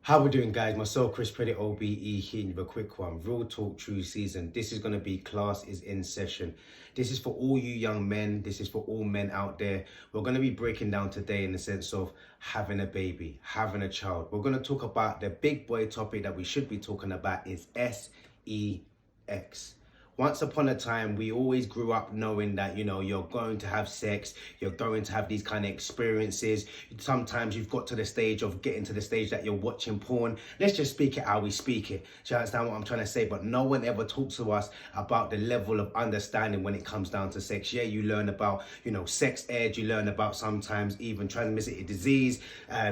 How we doing, guys? Myself, Chris Credit OBE, hitting you with a quick one. Real talk, true season. This is going to be class is in session. This is for all you young men. This is for all men out there. We're going to be breaking down today in the sense of having a baby, having a child. We're going to talk about the big boy topic that we should be talking about is sex. Once upon a time, we always grew up knowing that, you're going to have sex, you're going to have these kind of experiences. Sometimes you've got to the stage of getting to the stage that you're watching porn. Let's just speak it how we speak it. Do you understand what I'm trying to say? But no one ever talks to us about the level of understanding when it comes down to sex. Yeah, you learn about, sex ed, you learn about sometimes even transmitted disease.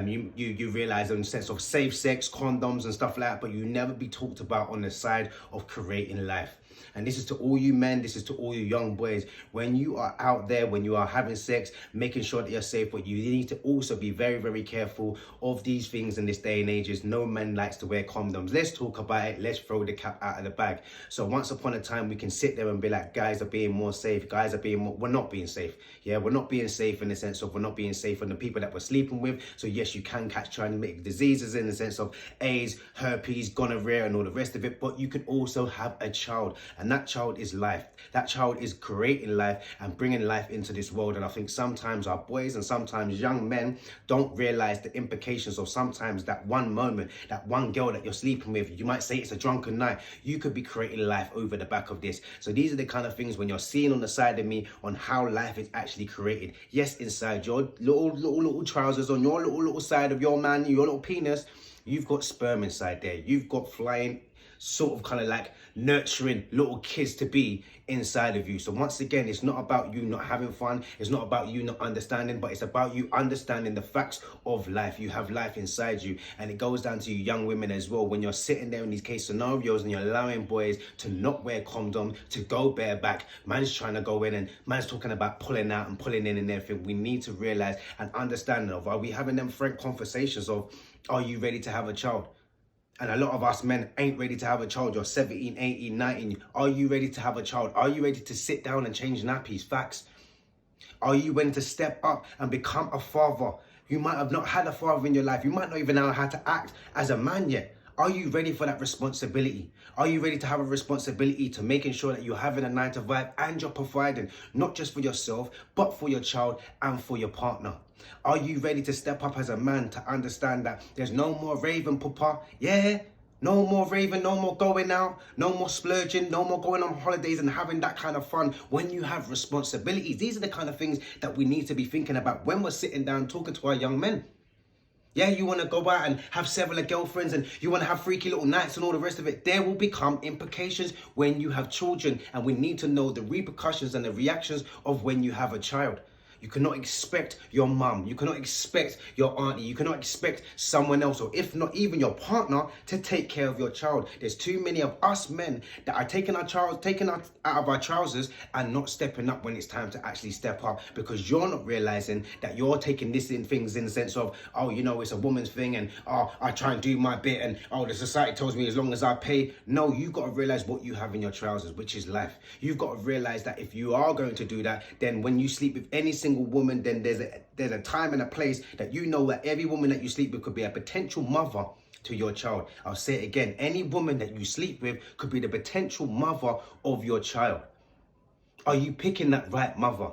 You realize in the sense of safe sex, condoms and stuff like that, but you never be talked about on the side of creating life. And this is to all you men, this is to all you young boys. When you are out there, when you are having sex, making sure that you're safe, but you need to also be very, very careful of these things in this day and age. No man likes to wear condoms. Let's talk about it. Let's throw the cat out of the bag. So once upon a time, we can sit there and be like, guys are being more safe. Guys are being more, we're not being safe. Yeah, we're not being safe in the sense of we're not being safe on the people that we're sleeping with. So yes, you can catch transmitted diseases in the sense of AIDS, herpes, gonorrhea and all the rest of it, but you can also have a child. And that child is life. That child is creating life and bringing life into this world. And I think sometimes our boys and sometimes young men don't realize the implications of sometimes that one moment, that one girl that you're sleeping with. You might say it's a drunken night. You could be creating life over the back of this. So these are the kind of things when you're seeing on the side of me on how life is actually created. Yes, inside your little trousers, on your little side of your man, your little penis, you've got sperm inside there. You've got flying sort of kind of like nurturing little kids to be inside of you. So once again, it's not about you not having fun. It's not about you not understanding, but it's about you understanding the facts of life. You have life inside you. And it goes down to you young women as well. When you're sitting there in these case scenarios and you're allowing boys to not wear condom, to go bareback, man's trying to go in and man's talking about pulling out and pulling in and everything. We need to realize and understand of, are we having them frank conversations of, are you ready to have a child? And a lot of us men ain't ready to have a child. You're 17, 18, 19. Are you ready to have a child? Are you ready to sit down and change nappies? Facts. Are you ready to step up and become a father? You might have not had a father in your life. You might not even know how to act as a man yet. Are you ready for that responsibility? Are you ready to have a responsibility to making sure that you're having a 9 to 5 and you're providing, not just for yourself, but for your child and for your partner? Are you ready to step up as a man to understand that there's no more raving, papa? Yeah, no more raving, no more going out, no more splurging, no more going on holidays and having that kind of fun when you have responsibilities. These are the kind of things that we need to be thinking about when we're sitting down talking to our young men. Yeah, you want to go out and have several girlfriends and you want to have freaky little nights and all the rest of it. There will become implications when you have children, and we need to know the repercussions and the reactions of when you have a child. You cannot expect your mum, you cannot expect your auntie, you cannot expect someone else, or if not even your partner, to take care of your child. There's too many of us men that are taking our child, taking out of our trousers and not stepping up when it's time to actually step up, because you're not realizing that you're taking this in things in the sense of, oh, it's a woman's thing, and oh, I try and do my bit, and oh, the society tells me as long as I pay. No, you've got to realize what you have in your trousers, which is life. You've got to realize that if you are going to do that, then when you sleep with any single woman, then there's a time and a place that that every woman that you sleep with could be a potential mother to your child. I'll say it again. Any woman that you sleep with could be the potential mother of your child. Are you picking that right mother?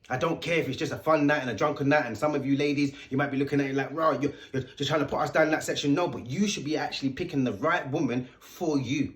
I don't care if it's just a fun night and a drunken night, and some of you ladies, you might be looking at it like, right, you're just trying to put us down in that section. No, but you should be actually picking the right woman for you.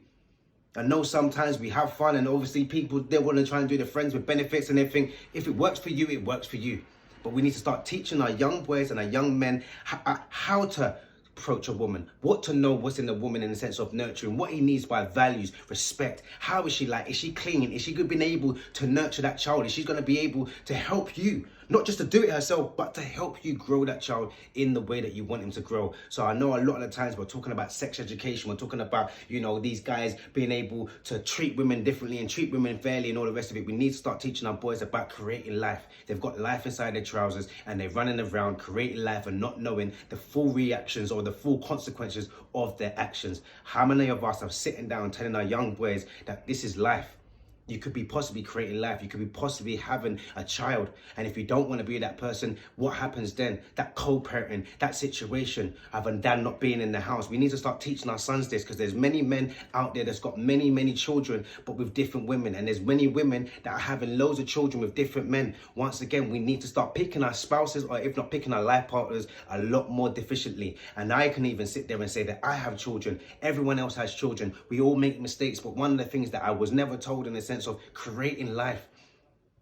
I know sometimes we have fun, and obviously people, they want to try and do the friends with benefits and everything. If it works for you, it works for you. But we need to start teaching our young boys and our young men how to approach a woman, what to know what's in the woman in the sense of nurturing, what he needs by values, respect. How is she like? Is she clean? Is she being able to nurture that child? Is she going to be able to help you? Not just to do it herself, but to help you grow that child in the way that you want him to grow. So I know a lot of the times we're talking about sex education. We're talking about, these guys being able to treat women differently and treat women fairly and all the rest of it. We need to start teaching our boys about creating life. They've got life inside their trousers and they're running around creating life and not knowing the full reactions or the full consequences of their actions. How many of us are sitting down telling our young boys that this is life? You could be possibly creating life. You could be possibly having a child. And if you don't want to be that person, what happens then? That co-parenting, that situation of a dad not being in the house. We need to start teaching our sons this, because there's many men out there that's got many, many children, but with different women. And there's many women that are having loads of children with different men. Once again, we need to start picking our spouses, or if not picking our life partners, a lot more deficiently. And I can even sit there and say that I have children. Everyone else has children. We all make mistakes. But one of the things that I was never told in the sense of creating life,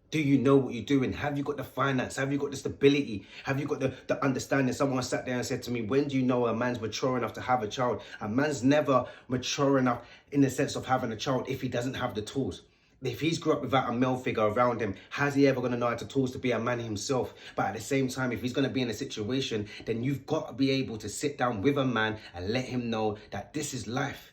do you know what you're doing? Have you got the finance? Have you got the stability? Have you got the understanding? Someone sat there and said to me, when do you know a man's mature enough to have a child? A man's never mature enough in the sense of having a child if he doesn't have the tools. If he's grew up without a male figure around him, how's he ever going to know how to tools to be a man himself? But at the same time, if he's going to be in a situation, then you've got to be able to sit down with a man and let him know that this is life.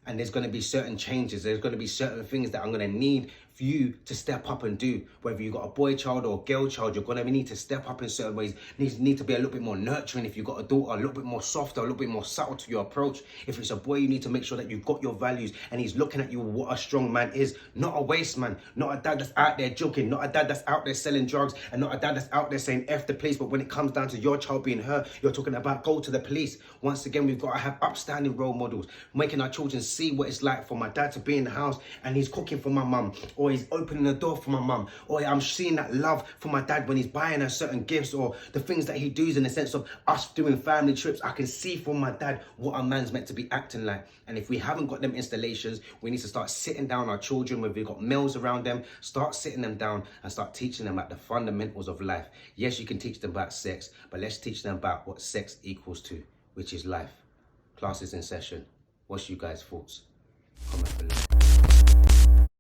And there's going to be certain changes. There's going to be certain things that I'm going to need for you to step up and do. Whether you've got a boy child or a girl child, you're going to need to step up in certain ways. Need to be a little bit more nurturing. If you've got a daughter, a little bit more softer, a little bit more subtle to your approach. If it's a boy, you need to make sure that you've got your values and he's looking at you what a strong man is. Not a waste man. Not a dad that's out there joking. Not a dad that's out there selling drugs. And not a dad that's out there saying F the police. But when it comes down to your child being hurt, you're talking about go to the police. Once again, we've got to have upstanding role models. Making our children see what it's like for my dad to be in the house and he's cooking for my mum, or he's opening the door for my mum, or I'm seeing that love for my dad when he's buying her certain gifts, or the things that he does in the sense of us doing family trips. I can see from my dad what a man's meant to be acting like. And if we haven't got them installations, we need to start sitting down our children, whether we've got males around them, start sitting them down and start teaching them about the fundamentals of life. Yes, you can teach them about sex, but let's teach them about what sex equals to, which is life. Class is in session. What's you guys' thoughts? Comment below.